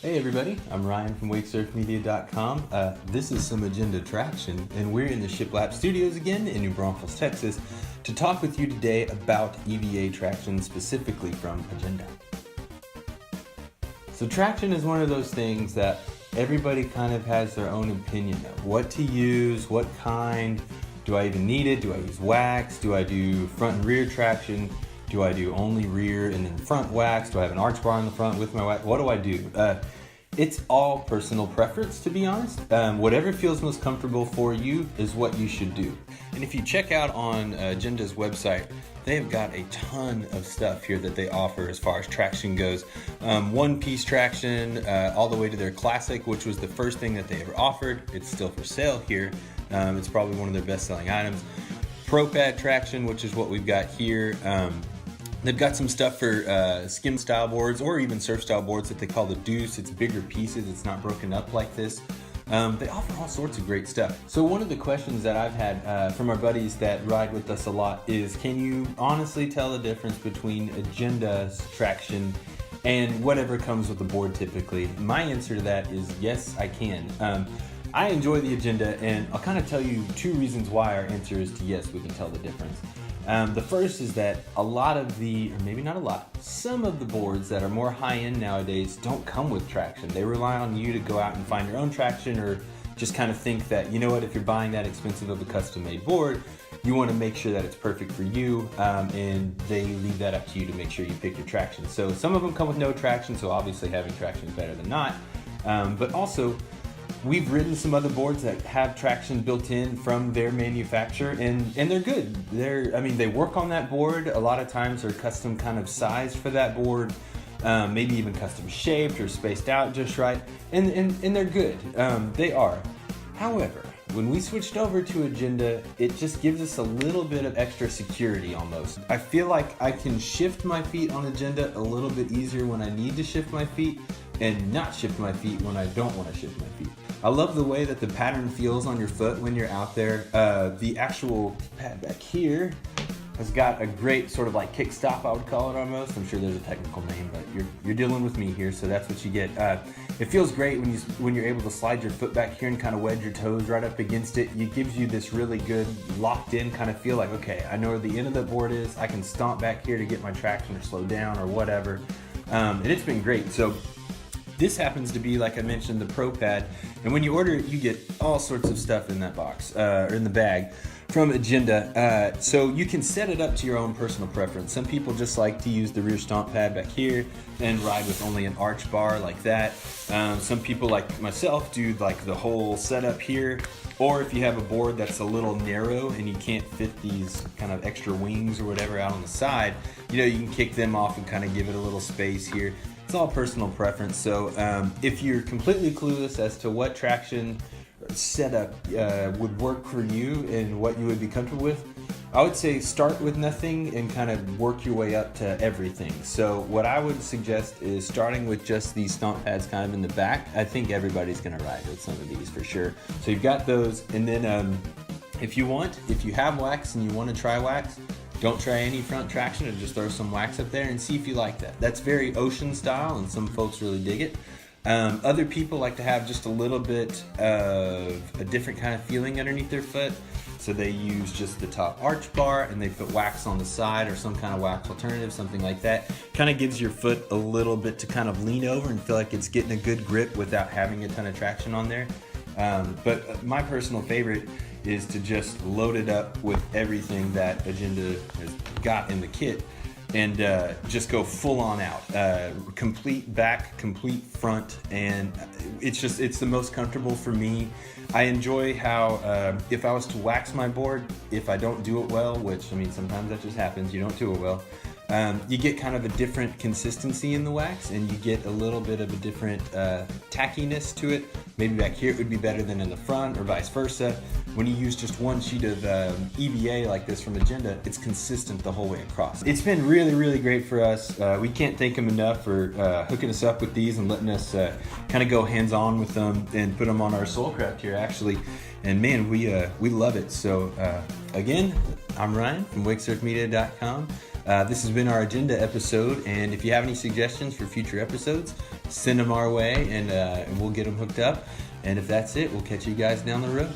Hey everybody, I'm Ryan from Wakesurfmedia.com. This is some Agenda Traction, and we're in the ShipLab studios again in New Braunfels, Texas, to talk with you today about EVA traction, specifically from Agenda. So traction is one of those things that everybody kind of has their own opinion of. What to use, what kind, do I even need it, do I use wax, do I do front and rear traction, do I do only rear and then front wax? Do I have an arch bar in the front with my wax? What do I do? It's all personal preference, to be honest. Whatever feels most comfortable for you is what you should do. And if you check out on Agenda's website, they have got a ton of stuff here that they offer as far as traction goes. One-piece traction, all the way to their classic, which was the first thing that they ever offered. It's still for sale here. It's probably one of their best-selling items. Pro pad traction, which is what we've got here. They've got some stuff for skim style boards or even surf style boards that they call the deuce. It's bigger pieces, it's not broken up like this. They offer all sorts of great stuff. So one of the questions that I've had from our buddies that ride with us a lot is, can you honestly tell the difference between Agenda's traction and whatever comes with the board typically? My answer to that is yes, I can. I enjoy the Agenda, and I'll kind of tell you two reasons why our answer is to yes, we can tell the difference. The first is that a lot of the, or maybe not a lot, some of the boards that are more high-end nowadays don't come with traction. They rely on you to go out and find your own traction, or just kind of think that, you know what, if you're buying that expensive of a custom-made board, you want to make sure that it's perfect for you, and they leave that up to you to make sure you pick your traction. So some of them come with no traction, so obviously having traction is better than not. But also, we've ridden some other boards that have traction built in from their manufacturer, and they're good. They work on that board. A lot of times they're custom kind of sized for that board, maybe even custom shaped or spaced out just right, and they're good. They are. However, when we switched over to Agenda, it just gives us a little bit of extra security almost. I feel like I can shift my feet on Agenda a little bit easier when I need to shift my feet, and not shift my feet when I don't want to shift my feet. I love the way that the pattern feels on your foot when you're out there. The actual pad back here has got a great sort of like kickstop, I would call it almost. I'm sure there's a technical name, but you're dealing with me here, so that's what you get. It feels great when you're able to slide your foot back here and kind of wedge your toes right up against it. It gives you this really good locked in kind of feel, like, okay, I know where the end of the board is. I can stomp back here to get my traction or slow down or whatever. And it's been great. So this happens to be, like I mentioned, the Pro Pad, and when you order it, you get all sorts of stuff in that box, or in the bag, from Agenda. So you can set it up to your own personal preference. Some people just like to use the rear stomp pad back here and ride with only an arch bar like that. Some people, like myself, do like the whole setup here, or if you have a board that's a little narrow and you can't fit these kind of extra wings or whatever out on the side, you can kick them off and kind of give it a little space here. It's all personal preference. So if you're completely clueless as to what traction setup would work for you and what you would be comfortable with, I would say start with nothing and kind of work your way up to everything. So what I would suggest is starting with just these stomp pads kind of in the back. I think everybody's gonna ride with some of these for sure. So you've got those, and then if you have wax and you want to try wax, don't try any front traction, and just throw some wax up there and see if you like that. That's very ocean style, and some folks really dig it. Other people like to have just a little bit of a different kind of feeling underneath their foot. So they use just the top arch bar, and they put wax on the side or some kind of wax alternative, something like that. Kind of gives your foot a little bit to kind of lean over and feel like it's getting a good grip without having a ton of traction on there. But my personal favorite is to just load it up with everything that Agenda has got in the kit, and just go full on out. Complete back, complete front, and it's the most comfortable for me. I enjoy how if I was to wax my board, if I don't do it well, which sometimes that just happens, you don't do it well, you get kind of a different consistency in the wax, and you get a little bit of a different tackiness to it. Maybe back here it would be better than in the front, or vice versa. When you use just one sheet of EVA like this from Agenda, it's consistent the whole way across. It's been really, really great for us. We can't thank them enough for hooking us up with these and letting us kind of go hands-on with them and put them on our Soulcraft here, actually. And man, we love it. So again, I'm Ryan from Wakesurfmedia.com. This has been our agenda episode, and if you have any suggestions for future episodes, send them our way, and we'll get them hooked up. And if that's it, we'll catch you guys down the road.